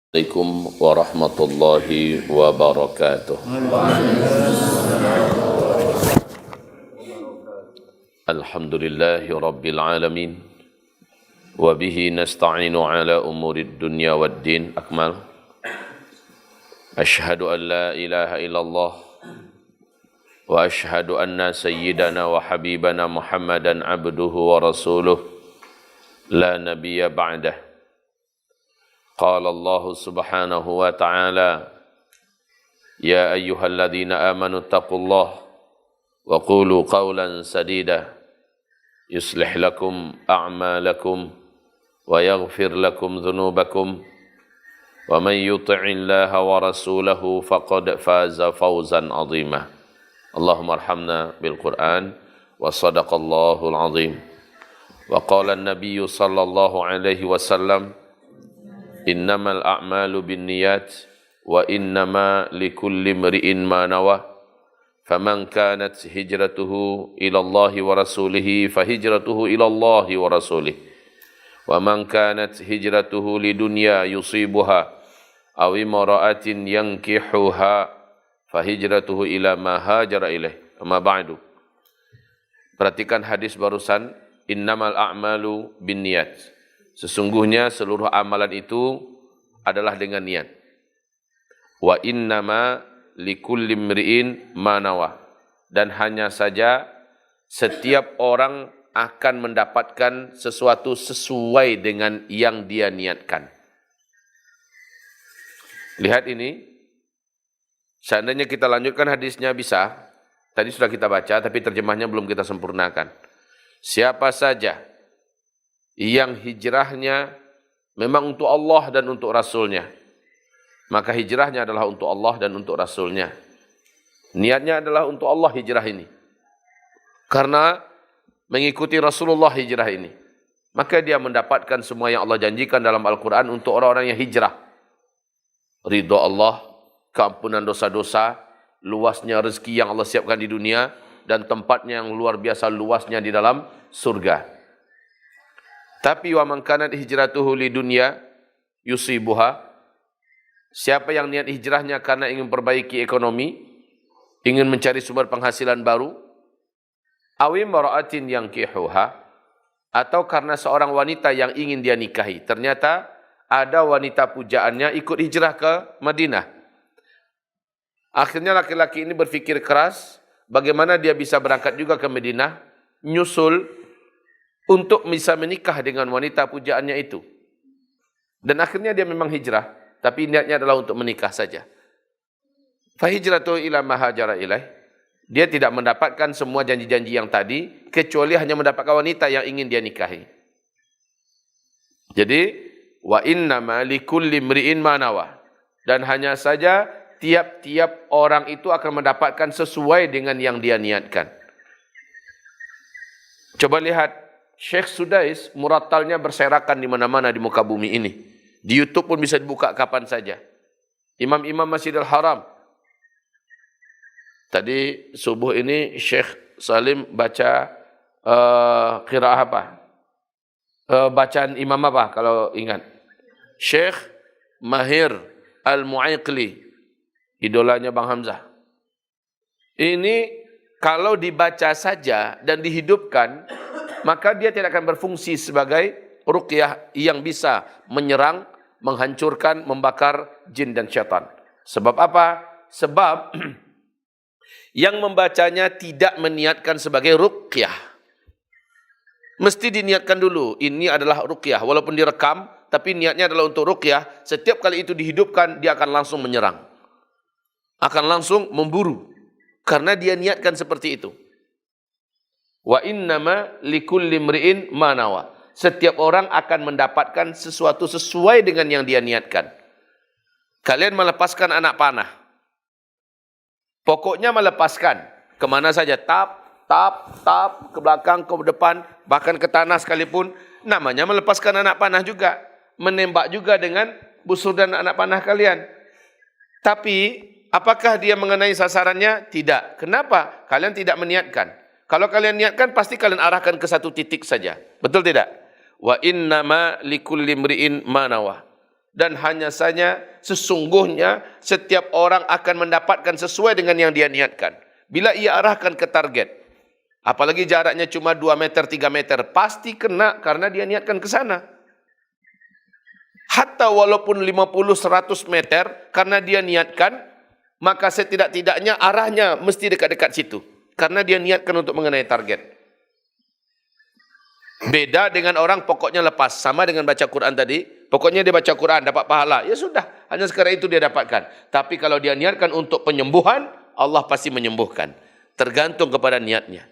Assalamualaikum warahmatullahi wabarakatuh. Alhamdulillahi rabbil alamin. Wa bihi nasta'inu ala umurid dunya wad din. Akmal. Ashhadu an la ilaha illallah wa ashhadu anna sayyidana wa habibana Muhammadan abduhu wa rasuluh la nabiyya ba'dah. قال الله سبحانه وتعالى يا أيها الذين آمنوا اتقوا الله وقولوا قولا سديدا يصلح لكم أعمالكم ويغفر لكم ذنوبكم ومن يطع الله ورسوله فقد فاز فوزا عظيما اللهم ارحمنا بالقرآن وصدق الله العظيم وقال النبي صلى الله عليه وسلم innamal a'malu binniyat wa innama likulli imri'in ma nawa faman kanat hijratuhu ila Allah wa rasulih fahijratuhu ila Allah wa rasulih wa man kanat hijratuhu lidunya yusibuha aw imra'atin yankihuha fahijratuhu ila ma hajara ilaih amma ba'du. Perhatikan hadis barusan, innamal a'malu binniyat. Sesungguhnya seluruh amalan itu adalah dengan niat. Wa innama likulli imri'in ma nawa. Dan hanya saja setiap orang akan mendapatkan sesuatu sesuai dengan yang dia niatkan. Lihat ini. Seandainya kita lanjutkan hadisnya bisa. Tadi sudah kita baca tapi terjemahnya belum kita sempurnakan. Siapa saja yang hijrahnya memang untuk Allah dan untuk Rasulnya, maka hijrahnya adalah untuk Allah dan untuk Rasulnya. Niatnya adalah untuk Allah hijrah ini. Karena mengikuti Rasulullah hijrah ini. Maka dia mendapatkan semua yang Allah janjikan dalam Al-Quran untuk orang-orang yang hijrah. Ridha Allah, keampunan dosa-dosa, luasnya rezeki yang Allah siapkan di dunia, dan tempatnya yang luar biasa luasnya di dalam surga. Tapi wa man kanat hijratuhu lidunya yusibuha, siapa yang niat hijrahnya karena ingin perbaiki ekonomi, ingin mencari sumber penghasilan baru, awi mara'atin yankihuha, atau karena seorang wanita yang ingin dia nikahi, ternyata ada wanita pujaannya ikut hijrah ke Madinah. Akhirnya laki-laki ini berpikir keras, bagaimana dia bisa berangkat juga ke Madinah, nyusul untuk bisa menikah dengan wanita pujaannya itu. Dan akhirnya dia memang hijrah, tapi niatnya adalah untuk menikah saja. Fahijratu ila ma hajara ilaih. Dia tidak mendapatkan semua janji-janji yang tadi, kecuali hanya mendapatkan wanita yang ingin dia nikahi. Jadi, wa innama likulli imri'in ma nawa. Dan hanya saja tiap-tiap orang itu akan mendapatkan sesuai dengan yang dia niatkan. Coba lihat, Syekh Sudais murattalnya berserakan di mana-mana di muka bumi ini. Di YouTube pun bisa dibuka kapan saja. Imam-imam Masjidil Haram. Tadi subuh ini Syekh Salim baca qiraah apa? Bacaan imam apa kalau ingat? Syekh Mahir Al-Mu'aiqli, idolanya Bang Hamzah. Ini kalau dibaca saja dan dihidupkan, maka dia tidak akan berfungsi sebagai ruqyah yang bisa menyerang, menghancurkan, membakar jin dan syaitan. Sebab apa? Sebab yang membacanya tidak meniatkan sebagai ruqyah. Mesti diniatkan dulu, ini adalah ruqyah. Walaupun direkam, tapi niatnya adalah untuk ruqyah. Setiap kali itu dihidupkan, dia akan langsung menyerang. Akan langsung memburu. Karena dia niatkan seperti itu. Wa innama likulli imri'in ma nawa. Setiap orang akan mendapatkan sesuatu sesuai dengan yang dia niatkan. Kalian melepaskan anak panah. Pokoknya melepaskan. Kemana saja. Tap, ke belakang, ke depan, bahkan ke tanah sekalipun. Namanya melepaskan anak panah juga. Menembak juga dengan busur dan anak panah kalian. Tapi, apakah dia mengenai sasarannya? Tidak. Kenapa? Kalian tidak meniatkan. Kalau kalian niatkan, pasti kalian arahkan ke satu titik saja. Betul tidak? Wa innama likulli imri'in ma nawa. Dan hanya saja sesungguhnya setiap orang akan mendapatkan sesuai dengan yang dia niatkan. Bila ia arahkan ke target, apalagi jaraknya cuma 2 meter, 3 meter, pasti kena karena dia niatkan ke sana. Hatta walaupun 50-100 meter, karena dia niatkan, maka setidak-tidaknya arahnya mesti dekat-dekat situ. Karena dia niatkan untuk mengenai target. Beda dengan orang pokoknya lepas. Sama dengan baca Quran tadi. Pokoknya dia baca Quran, dapat pahala. Ya sudah, hanya sekarang itu dia dapatkan. Tapi kalau dia niatkan untuk penyembuhan, Allah pasti menyembuhkan. Tergantung kepada niatnya.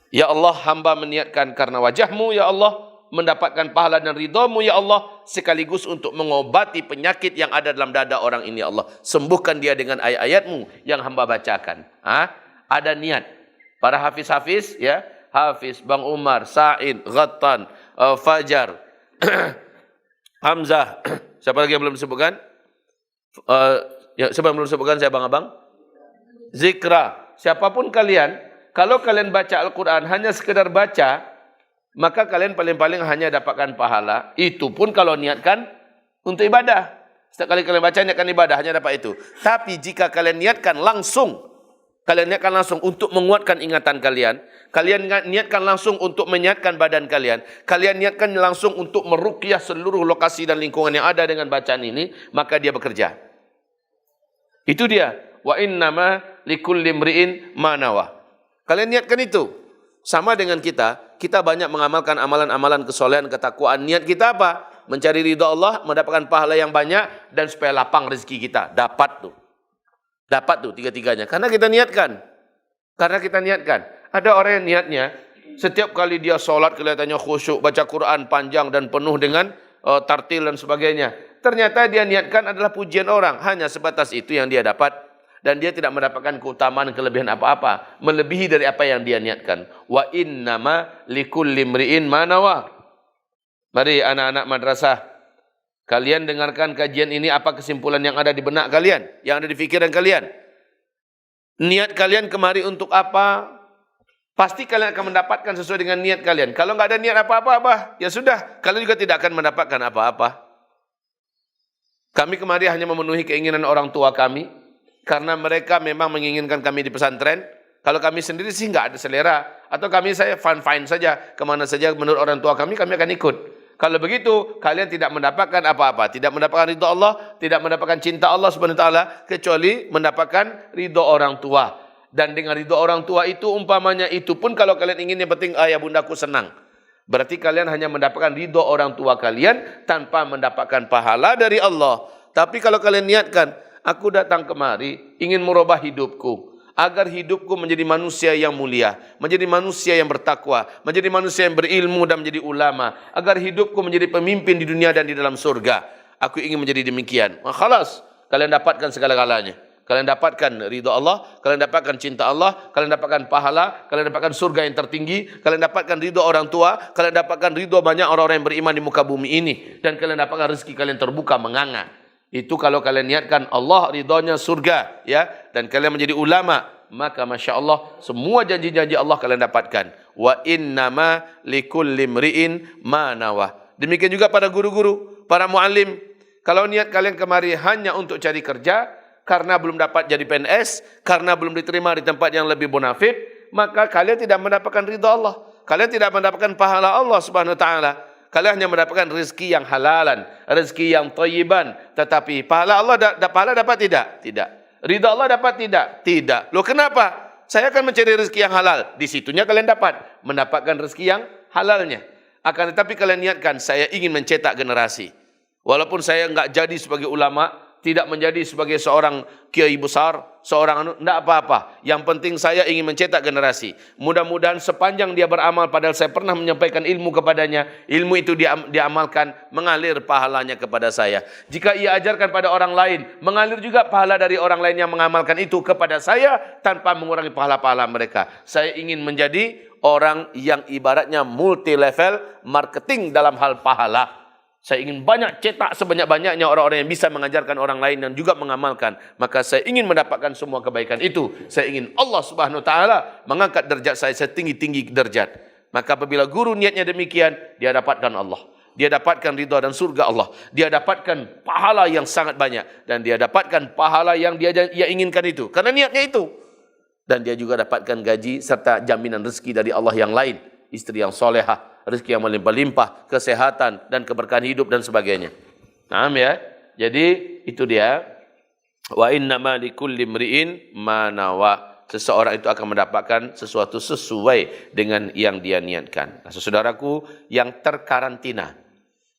Ya Allah, hamba meniatkan karena wajahmu, ya Allah, mendapatkan pahala dan ridhamu, ya Allah, sekaligus untuk mengobati penyakit yang ada dalam dada orang ini, ya Allah. Sembuhkan dia dengan ayat-ayatmu yang hamba bacakan. Ada niat. Para hafiz-hafiz, ya, Hafiz, Bang Umar, Sa'id, Ghattan, Fajar, Hamzah. Siapa lagi yang belum disebutkan? Siapa yang belum disebutkan saya abang-abang? Zikra. Siapapun kalian, kalau kalian baca Al-Quran hanya sekedar baca, maka kalian paling-paling hanya dapatkan pahala. Itu pun kalau niatkan untuk ibadah. Setiap kali kalian baca niatkan ibadah, hanya dapat itu. Tapi jika kalian niatkan langsung untuk menguatkan ingatan kalian, kalian niatkan langsung untuk menyihatkan badan kalian, kalian niatkan langsung untuk meruqyah seluruh lokasi dan lingkungan yang ada dengan bacaan ini, maka dia bekerja. Itu dia. Wa innama likulli imri'in ma nawa. Kalian niatkan itu. Sama dengan kita banyak mengamalkan amalan-amalan kesolehan, ketakwaan. Niat kita apa? Mencari ridha Allah, mendapatkan pahala yang banyak, dan supaya lapang rezeki kita. Dapat tuh tiga-tiganya. Karena kita niatkan. Ada orang yang niatnya, setiap kali dia sholat kelihatannya khusyuk, baca Quran panjang dan penuh dengan tartil dan sebagainya. Ternyata dia niatkan adalah pujian orang. Hanya sebatas itu yang dia dapat. Dan dia tidak mendapatkan keutamaan, kelebihan apa-apa. Melebihi dari apa yang dia niatkan. Wa innama likulli imri'in ma nawa. Mari anak-anak madrasah, kalian dengarkan kajian ini, apa kesimpulan yang ada di benak kalian, yang ada di fikiran kalian. Niat kalian kemari untuk apa? Pasti kalian akan mendapatkan sesuai dengan niat kalian. Kalau nggak ada niat apa-apa, ya sudah, kalian juga tidak akan mendapatkan apa-apa. Kami kemari hanya memenuhi keinginan orang tua kami, karena mereka memang menginginkan kami di pesantren. Kalau kami sendiri sih nggak ada selera, atau saya fine-fine saja, kemana saja menurut orang tua kami akan ikut. Kalau begitu, kalian tidak mendapatkan apa-apa. Tidak mendapatkan ridha Allah, tidak mendapatkan cinta Allah Subhanahu wa taala, kecuali mendapatkan ridha orang tua. Dan dengan ridha orang tua itu, umpamanya itu pun kalau kalian ingin yang penting ayah bundaku senang. Berarti kalian hanya mendapatkan ridha orang tua kalian tanpa mendapatkan pahala dari Allah. Tapi kalau kalian niatkan, aku datang kemari ingin merubah hidupku, agar hidupku menjadi manusia yang mulia, menjadi manusia yang bertakwa, menjadi manusia yang berilmu dan menjadi ulama, agar hidupku menjadi pemimpin di dunia dan di dalam surga. Aku ingin menjadi demikian. Khalas, kalian dapatkan segala-galanya. Kalian dapatkan ridha Allah, kalian dapatkan cinta Allah, kalian dapatkan pahala, kalian dapatkan surga yang tertinggi, kalian dapatkan ridha orang tua, kalian dapatkan ridha banyak orang-orang yang beriman di muka bumi ini, dan kalian dapatkan rezeki kalian terbuka menganga. Itu kalau kalian niatkan Allah ridhonya surga, ya, dan kalian menjadi ulama, maka Masya Allah semua janji-janji Allah kalian dapatkan. Wa innama likulli imri'in ma nawa. Demikian juga para guru-guru, para muallim, kalau niat kalian kemari hanya untuk cari kerja, karena belum dapat jadi PNS, karena belum diterima di tempat yang lebih bonafit, maka kalian tidak mendapatkan ridha Allah. Kalian tidak mendapatkan pahala Allah Subhanahu wa taala. Kalian hanya mendapatkan rezeki yang halalan, rezeki yang thayyiban. Tetapi pahala Allah pahala dapat tidak? Tidak. Ridha Allah dapat tidak? Tidak. Loh kenapa? Saya akan mencari rezeki yang halal. Di situnya kalian mendapatkan rezeki yang halalnya. Akan tetapi kalian niatkan, saya ingin mencetak generasi. Walaupun saya enggak jadi sebagai ulama, tidak menjadi sebagai seorang kiai besar, seorang tidak apa-apa. Yang penting saya ingin mencetak generasi. Mudah-mudahan sepanjang dia beramal, padahal saya pernah menyampaikan ilmu kepadanya, ilmu itu diamalkan, mengalir pahalanya kepada saya. Jika ia ajarkan pada orang lain, mengalir juga pahala dari orang lain yang mengamalkan itu kepada saya, tanpa mengurangi pahala-pahala mereka. Saya ingin menjadi orang yang ibaratnya multi level marketing dalam hal pahala. Saya ingin banyak cetak sebanyak-banyaknya orang-orang yang bisa mengajarkan orang lain dan juga mengamalkan. Maka saya ingin mendapatkan semua kebaikan itu. Saya ingin Allah Subhanahu wa taala mengangkat derajat saya setinggi-tinggi derajat. Maka apabila guru niatnya demikian, dia dapatkan Allah. dia dapatkan ridha dan surga Allah, dia dapatkan pahala yang sangat banyak, dan dia dapatkan pahala yang dia inginkan itu, karena niatnya itu. Dan dia juga dapatkan gaji serta jaminan rezeki dari Allah yang lain, istri yang solehah, rezeki yang melimpah-limpah, kesehatan dan keberkahan hidup dan sebagainya. Paham ya? Jadi itu dia. Wa innama likulli imri'in ma nawa. Seseorang itu akan mendapatkan sesuatu sesuai dengan yang dia niatkan. Nah, saudaraku yang terkarantina,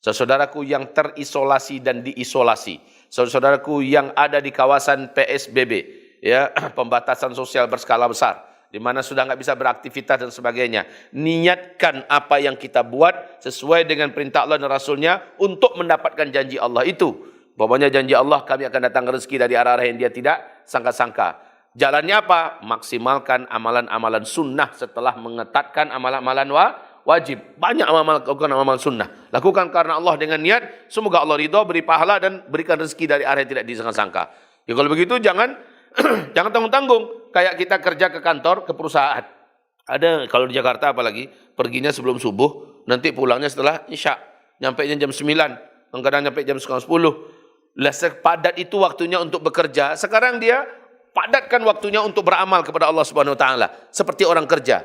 saudaraku yang terisolasi dan diisolasi, saudaraku yang ada di kawasan PSBB, ya, pembatasan sosial berskala besar, di mana sudah nggak bisa beraktivitas dan sebagainya. Niatkan apa yang kita buat sesuai dengan perintah Allah dan Rasulnya untuk mendapatkan janji Allah itu. Pokoknya janji Allah, kami akan datang rezeki dari arah-arah yang dia tidak sangka-sangka. Jalannya apa? Maksimalkan amalan-amalan sunnah setelah mengetatkan amalan-amalan wajib. Banyak lakukan amalan sunnah. Lakukan karena Allah dengan niat, semoga Allah ridha, beri pahala dan berikan rezeki dari arah yang tidak disangka-sangka. Ya kalau begitu jangan jangan tanggung-tanggung. Kayak kita kerja ke kantor, ke perusahaan. Ada kalau di Jakarta apalagi, perginya sebelum subuh, nanti pulangnya setelah Isya. Nyampainya jam 9, kadang nyampe jam 9:30. Lah sepadat itu waktunya untuk bekerja. Sekarang dia padatkan waktunya untuk beramal kepada Allah Subhanahu wa taala seperti orang kerja.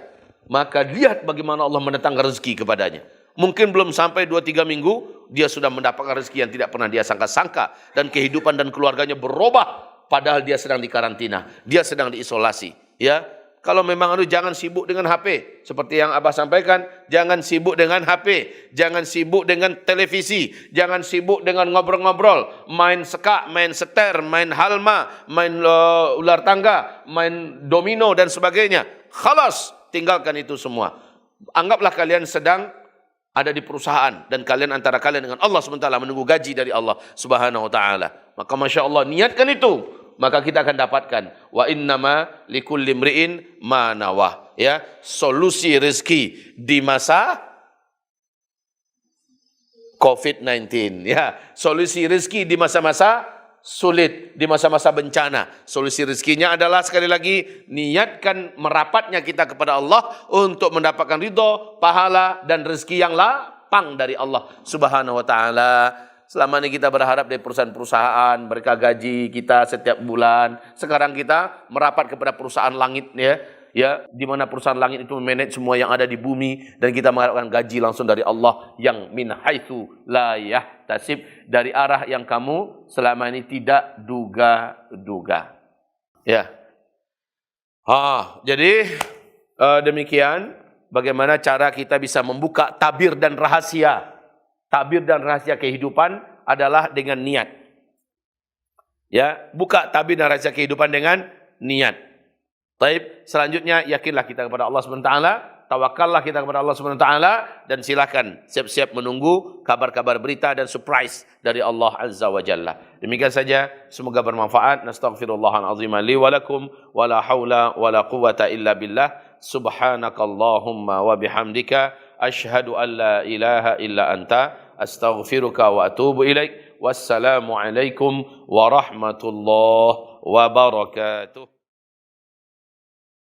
Maka lihat bagaimana Allah mendatangkan rezeki kepadanya. Mungkin belum sampai 2-3 minggu dia sudah mendapatkan rezeki yang tidak pernah dia sangka-sangka, dan kehidupan dan keluarganya berubah padahal dia sedang dikarantina, dia sedang diisolasi, ya. Kalau memang jangan sibuk dengan HP. Seperti yang Abah sampaikan, jangan sibuk dengan HP, jangan sibuk dengan televisi, jangan sibuk dengan ngobrol-ngobrol, main sekak, main seter, main halma, main ular tangga, main domino dan sebagainya. Khalas, tinggalkan itu semua. Anggaplah kalian sedang ada di perusahaan dan kalian antara kalian dengan Allah SWT menunggu gaji dari Allah Subhanahu wa taala. Maka Masya Allah, niatkan itu. Maka kita akan dapatkan wa innama likulli imri'in ma nawah, ya, solusi rezeki di masa COVID-19, ya, solusi rezeki di masa-masa sulit, di masa-masa bencana. Solusi rezekinya adalah sekali lagi niatkan merapatnya kita kepada Allah untuk mendapatkan ridho, pahala dan rezeki yang lapang dari Allah Subhanahu wa taala. Selama ini kita berharap dari perusahaan-perusahaan, mereka gaji kita setiap bulan. Sekarang kita merapat kepada perusahaan langit, ya, di mana perusahaan langit itu memanage semua yang ada di bumi, dan kita mengharapkan gaji langsung dari Allah yang min haitsu la yahtasib, dari arah yang kamu selama ini tidak duga-duga. Ya. Jadi demikian bagaimana cara kita bisa membuka tabir dan rahasia. Tabir dan rahasia kehidupan adalah dengan niat. Ya, buka tabir dan rahasia kehidupan dengan niat. Baik, selanjutnya yakinlah kita kepada Allah Subhanahu wa taala, tawakallah kita kepada Allah Subhanahu wa taala, dan silakan siap-siap menunggu kabar-kabar berita dan surprise dari Allah Azza wa Jalla. Demikian saja, semoga bermanfaat. Nastaghfirullahal azim li wa lakum wa la haula wa la quwwata illa billah. Subhanakallahumma wa bihamdika asyhadu an la ilaha illa anta astaghfiruka wa atubu ilaik. Wassalamu alaikum warahmatullahi wabarakatuh.